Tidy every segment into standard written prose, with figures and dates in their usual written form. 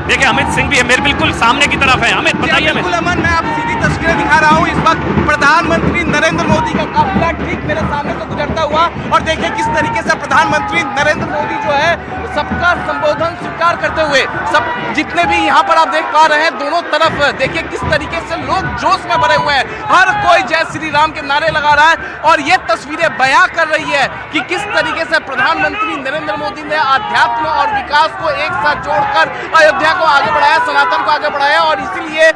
देखिए अमित सिंह भी है, मेरे बिल्कुल सामने की तरफ है। अमित बताइए। बिल्कुल अमन, मैं आप सीधी तस्वीरें दिखा रहा हूँ। इस वक्त प्रधानमंत्री नरेंद्र मोदी का काफिला ठीक मेरे सामने से गुजरता हुआ, और देखिए किस तरीके से प्रधानमंत्री नरेंद्र मोदी जो है सबका संबोधन स्वीकार करते हुए, सब जितने भी यहाँ पर आप देख पा रहे हैं दोनों तरफ देखिए किस तरीके से लोग जोश में भरे हुए हैं। हर कोई जय श्री राम के नारे लगा रहा है, और ये तस्वीरें बयां कर रही है कि किस तरीके से प्रधानमंत्री नरेंद्र मोदी ने आध्यात्म और विकास को एक साथ जोड़कर अयोध्या को आगे बढ़ाया, सनातन को आगे बढ़ाया। और इसीलिए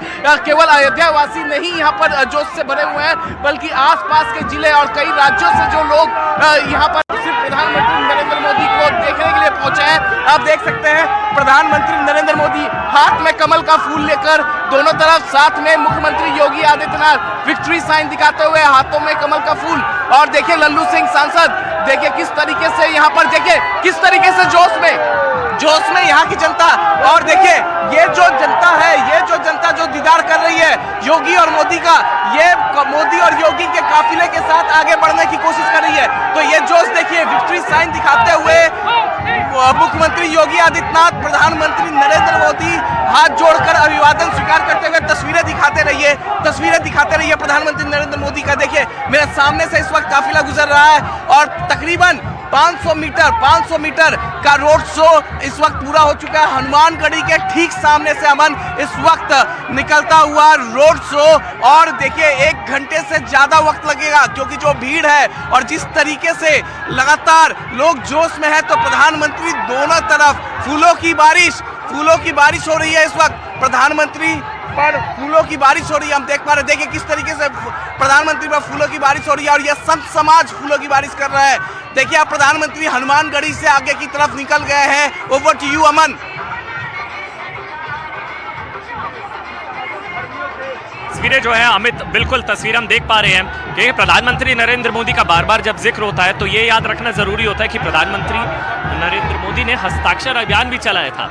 केवल अयोध्या वासी नहीं यहाँ पर जोश से भरे हुए हैं, बल्कि आसपास के जिले और कई राज्यों से जो लोग यहाँ पर सिर्फ प्रधानमंत्री नरेंद्र मोदी को देखने के लिए पहुंचे हैं। आप देख सकते हैं प्रधानमंत्री नरेंद्र मोदी हाथ में कमल का फूल लेकर, दोनों तरफ साथ में मुख्यमंत्री योगी आदित्यनाथ विक्ट्री साइन दिखाते हुए, हाथों में कमल का फूल। और देखिए लल्लू सिंह सांसद, देखिए किस तरीके से यहाँ पर, देखिए किस तरीके से जोश में यहाँ की जनता। और देखिए ये जो जनता है, ये जो जनता जो दीदार कर रही है योगी और मोदी का, ये मोदी और योगी के काफिले के साथ आगे बढ़ने की कोशिश कर रही है। तो ये जोश देखिए, विक्ट्री साइन दिखाते हुए मुख्यमंत्री योगी आदित्यनाथ, प्रधानमंत्री नरेंद्र मोदी हाथ जोड़कर अभिवादन स्वीकार करते हुए तस्वीरें दिखाते रहिए प्रधानमंत्री नरेंद्र मोदी का। देखिए मेरे सामने से इस वक्त काफिला गुजर रहा है, और तकरीबन 500 मीटर का रोड शो इस वक्त पूरा हो चुका है। हनुमानगढ़ी के ठीक सामने से अमन इस वक्त निकलता हुआ रोड शो, और देखिए 1 घंटे से ज्यादा वक्त लगेगा, क्योंकि जो भीड़ है और जिस तरीके से लगातार लोग जोश में है, तो प्रधानमंत्री दोनों तरफ फूलों की बारिश हो रही है। इस वक्त प्रधानमंत्री पर फूलों की बारिश हो रही है, हम देख पा रहे हैं। देखिए किस तरीके से प्रधानमंत्री पर फूलों की बारिश हो रही है, और यह संत समाज फूलों की बारिश कर रहा है। देखिए आप प्रधानमंत्री हनुमानगढ़ी से आगे की तरफ निकल गए हैं। ओवर टू यू अमन। तस्वीरें जो है अमित, बिल्कुल तस्वीर हम देख पा रहे हैं कि प्रधानमंत्री नरेंद्र मोदी का बार बार जब जिक्र होता है तो ये याद रखना जरूरी होता है कि प्रधानमंत्री नरेंद्र मोदी ने हस्ताक्षर अभियान भी चलाया था।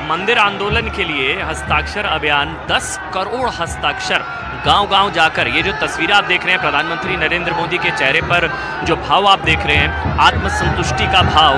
मंदिर आंदोलन के लिए हस्ताक्षर अभियान, 10 करोड़ हस्ताक्षर गांव-गांव जाकर। ये जो तस्वीरें आप देख रहे हैं प्रधानमंत्री नरेंद्र मोदी के चेहरे पर जो भाव आप देख रहे हैं, आत्मसंतुष्टि का भाव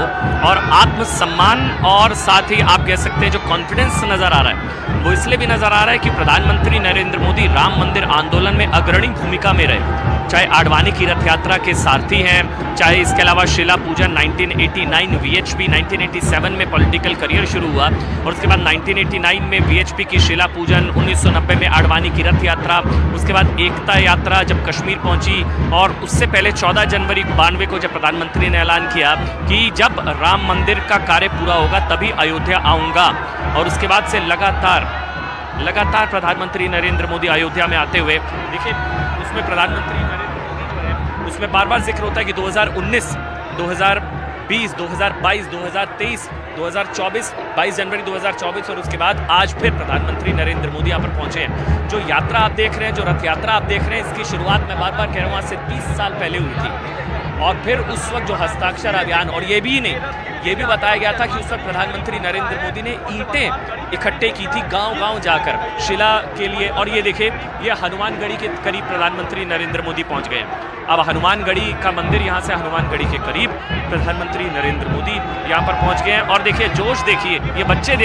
और आत्मसम्मान, और साथ ही आप कह सकते हैं जो कॉन्फिडेंस नजर आ रहा है, वो इसलिए भी नजर आ रहा है कि प्रधानमंत्री नरेंद्र मोदी राम मंदिर आंदोलन में अग्रणी भूमिका में रहे। चाहे आडवाणी की रथ यात्रा के सारथी हैं, चाहे इसके अलावा शिला पूजन 1989, वीएचपी 1987 में पॉलिटिकल करियर शुरू हुआ, और उसके बाद 1989 में वीएचपी की शिला पूजन, 1990 में आडवाणी की रथ यात्रा, उसके बाद एकता यात्रा जब कश्मीर पहुंची, और उससे पहले 14 जनवरी 92 को जब प्रधानमंत्री ने ऐलान किया कि जब राम मंदिर का कार्य पूरा होगा तभी अयोध्या आऊँगा। और उसके बाद से लगातार प्रधानमंत्री नरेंद्र मोदी अयोध्या में आते हुए, देखिए उसमें प्रधानमंत्री नरेंद्र मोदी जो है उसमें बार बार जिक्र होता है कि 2019, 2020, 2022, 2023, 2024, 22 जनवरी 2024, और उसके बाद आज फिर प्रधानमंत्री नरेंद्र मोदी यहाँ पर पहुंचे हैं। जो यात्रा आप देख रहे हैं, जो रथ यात्रा आप देख रहे हैं, इसकी शुरुआत मैं बार बार कह रहा हूँ आज से 30 साल पहले हुई थी। और फिर उस वक्त जो हस्ताक्षर अभियान, और ये भी बताया गया था कि उस वक्त प्रधानमंत्री नरेंद्र मोदी ने ईंटें इकट्ठे की थी गांव-गांव जाकर शिला के लिए। और ये देखिए ये हनुमानगढ़ी के करीब प्रधानमंत्री नरेंद्र मोदी पहुंच गए। अब हनुमानगढ़ी का मंदिर, यहाँ से हनुमानगढ़ी के करीब प्रधानमंत्री नरेंद्र मोदी यहाँ पर पहुंच गए हैं। और देखिए जोश देखिए, ये बच्चे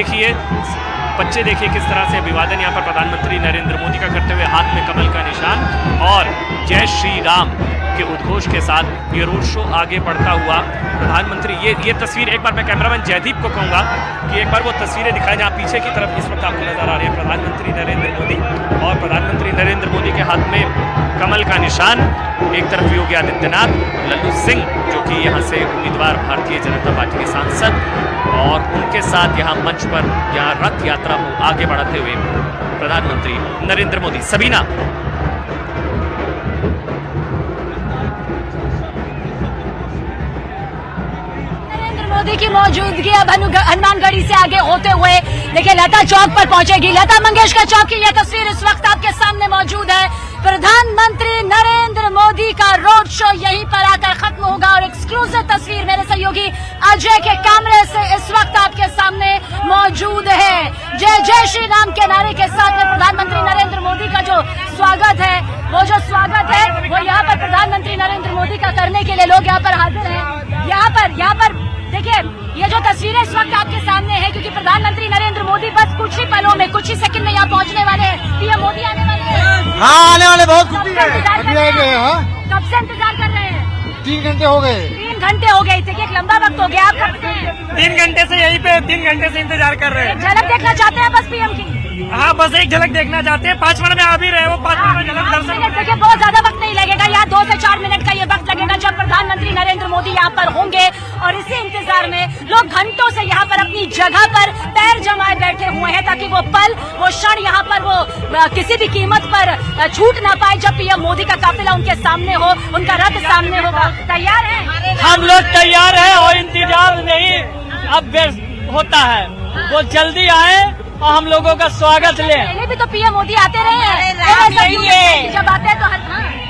देखिए किस तरह से अभिवादन यहाँ पर प्रधानमंत्री नरेंद्र मोदी का करते हुए, हाथ में कमल का निशान और जय श्री राम के उद्घोष के साथ ये रोड शो आगे बढ़ता हुआ। प्रधानमंत्री ये तस्वीर, एक बार मैं कैमरामैन जयदीप को कहूँगा कि एक बार वो तस्वीरें दिखाएं जहाँ पीछे की तरफ इस वक्त आपको नजर आ रही है प्रधानमंत्री नरेंद्र मोदी, और प्रधानमंत्री नरेंद्र मोदी के हाथ में कमल का निशान। एक तरफ योगी आदित्यनाथ, लल्लू सिंह जो कि यहाँ से उम्मीदवार भारतीय जनता पार्टी के सांसद, और उनके साथ यहाँ मंच पर यहाँ रथ यात्रा को आगे बढ़ाते हुए प्रधानमंत्री नरेंद्र मोदी। सबीना, मोदी की मौजूदगी अब हनुमानगढ़ी से आगे होते हुए देखिए लता चौक पर पहुंचेगी। लता मंगेशकर चौक की यह तस्वीर इस वक्त आपके सामने मौजूद है। प्रधानमंत्री नरेंद्र मोदी का रोड शो यहीं पर आकर खत्म होगा, और एक्सक्लूसिव तस्वीर मेरे सहयोगी अजय के कैमरे से इस वक्त आपके सामने मौजूद है। जय जय श्री राम के नारे के साथ में प्रधानमंत्री नरेंद्र मोदी का जो स्वागत है, वो यहाँ पर प्रधानमंत्री नरेंद्र मोदी का करने के लिए लोग यहाँ पर हाजिर हैं। यहाँ पर देखिए ये जो तस्वीरें इस वक्त आपके सामने है, क्योंकि प्रधानमंत्री नरेंद्र मोदी बस कुछ ही कुछ ही सेकंड में यहाँ पहुँचने वाले हैं। पीएम मोदी आने वाले हैं। हाँ, आने वाले, बहुत कब खुशी से है। इंतजार कर अभी रहे आ गए, हैं? हाँ। कब से इंतजार कर रहे हैं? 3 घंटे हो गए। 3 घंटे हो गए थे, एक लंबा वक्त हो गया। आप कब से? 3 घंटे से यहीं पे 3 घंटे से इंतजार कर रहे एक झलक देखना चाहते हैं बस पीएम की। हाँ, बस एक झलक देखना चाहते हैं। 5 मिनट में आ भी रहे हो, 5 मिनट में झलक 5 मिनट देखिए, बहुत ज्यादा वक्त नहीं लगेगा। यहाँ 2 से 4 मिनट का ये वक्त लगेगा जब प्रधानमंत्री नरेंद्र मोदी यहाँ पर होंगे। और इसी इंतजार में लोग घंटों से यहाँ पर अपनी जगह पर पैर जमाए बैठे हुए हैं ताकि वो पल, वो क्षण यहाँ पर वो किसी भी कीमत पर छूट ना पाए जब पीएम मोदी का काफिला उनके सामने हो, उनका रथ सामने होगा। तैयार है? हम लोग तैयार हैं और इंतजार नहीं अब व्यस्त होता है। वो जल्दी आए और हम लोगों का स्वागत लें। पहले भी तो पीएम मोदी आते रहे हैं। राम ऐसा यही क्यों है। नहीं? जब आते हैं तो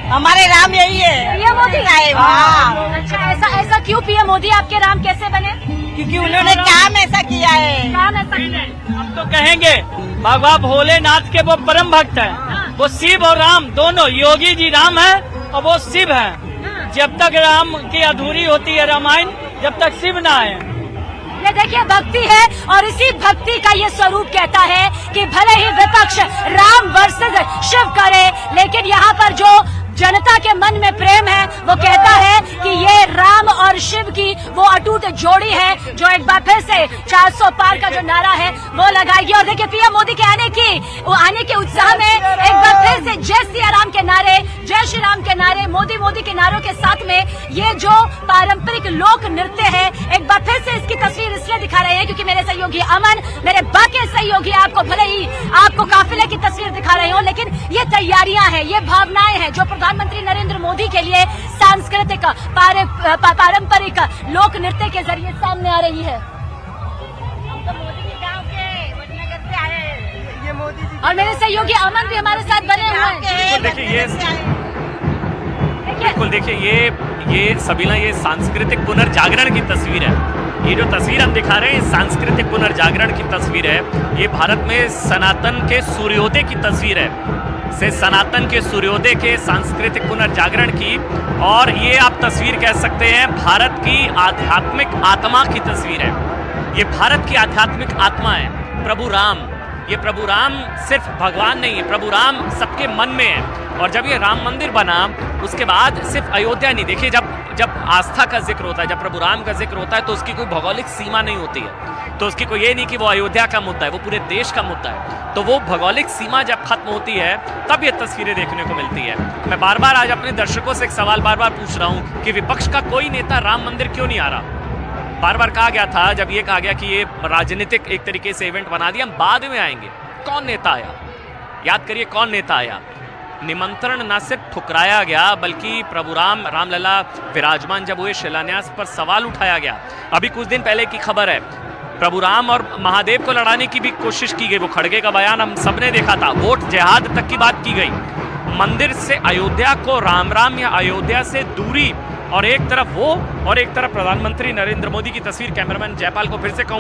हमारे राम यही है। पीएम मोदी आए, हाँ। अच्छा, ऐसा क्यों पीएम मोदी आपके राम कैसे बने? क्योंकि उन्होंने काम ऐसा किया है। काम ऐसा किया? हम तो कहेंगे भगवान भोलेनाथ के वो परम भक्त हैं। वो शिव और राम दोनों, योगी जी राम है और वो शिव है। जब तक राम की अधूरी होती है रामायण, जब तक शिव ना आए। ये देखिए भक्ति है और इसी भक्ति का ये स्वरूप कहता है कि भले ही विपक्ष राम वर्सेस शिव करे, लेकिन यहाँ पर जो जनता के मन में प्रेम है वो कहता है कि ये राम और शिव की वो अटूट जोड़ी है जो एक बार फिर से 400 पार का जो नारा है वो लगाएगी। और देखिए पीएम मोदी के आने के उत्साह में एक बार फिर से जय सिया राम के नारे, जय श्री राम के नारे, मोदी मोदी के नारों के साथ में ये जो पारंपरिक लोक नृत्य है, एक बार फिर से इसकी तस्वीर इसलिए दिखा रहे हैं क्योंकि मेरे सहयोगी अमन, मेरे बाकी सहयोगी आपको भले ही आपको काफिले की तस्वीर दिखा रहे हो, लेकिन ये तैयारियां हैं, ये भावनाएं हैं जो प्रधानमंत्री नरेंद्र मोदी के लिए सांस्कृतिक पारंपरिक लोक नृत्य के जरिए सामने आ रही है। और मेरे सहयोगी अमन भी हमारे साथ बने हुए हैं। बिल्कुल देखिए ये सबीना, ये सांस्कृतिक पुनर्जागरण की तस्वीर है। ये जो तस्वीर हम दिखा रहे हैं सांस्कृतिक पुनर्जागरण की तस्वीर है। ये भारत में सनातन के सूर्योदय की तस्वीर है, से सनातन के सूर्योदय के सांस्कृतिक पुनर्जागरण की। और ये आप तस्वीर कह सकते हैं भारत की आध्यात्मिक आत्मा की तस्वीर है। ये भारत की आध्यात्मिक आत्मा है, प्रभु राम। ये प्रभु राम सिर्फ भगवान नहीं है, प्रभु राम सबके मन में है। और जब ये राम मंदिर बना उसके बाद सिर्फ अयोध्या नहीं, देखिए जब आस्था का जिक्र होता है, जब प्रभु राम का जिक्र होता है तो उसकी कोई भौगोलिक सीमा नहीं होती है। तो उसकी कोई ये नहीं कि वो अयोध्या का मुद्दा है, वो पूरे देश का मुद्दा है। तो वो भौगोलिक सीमा जब खत्म होती है तब ये तस्वीरें देखने को मिलती है। मैं बार बार आज अपने दर्शकों से एक सवाल बार बार पूछ रहा हूँ कि विपक्ष का कोई नेता राम मंदिर क्यों नहीं आ रहा? बार बार कहा गया था, जब ये कहा गया कि ये राजनीतिक एक तरीके से इवेंट बना दिया, हम बाद में आएंगे। कौन नेता आया? याद करिए कौन नेता आया? निमंत्रण न सिर्फ ठुकराया गया बल्कि प्रभु रामलला विराजमान जब हुए शिलान्यास पर सवाल उठाया गया। अभी कुछ दिन पहले की खबर है, प्रभु राम और महादेव को लड़ाने की भी कोशिश की गई। वो खड़गे का बयान हम सबने देखा था, वोट जिहाद तक की बात की गई। मंदिर से अयोध्या को राम राम या अयोध्या से दूरी, और एक तरफ वो और एक तरफ प्रधानमंत्री नरेंद्र मोदी की तस्वीर। कैमरामैन जयपाल को फिर से कहूं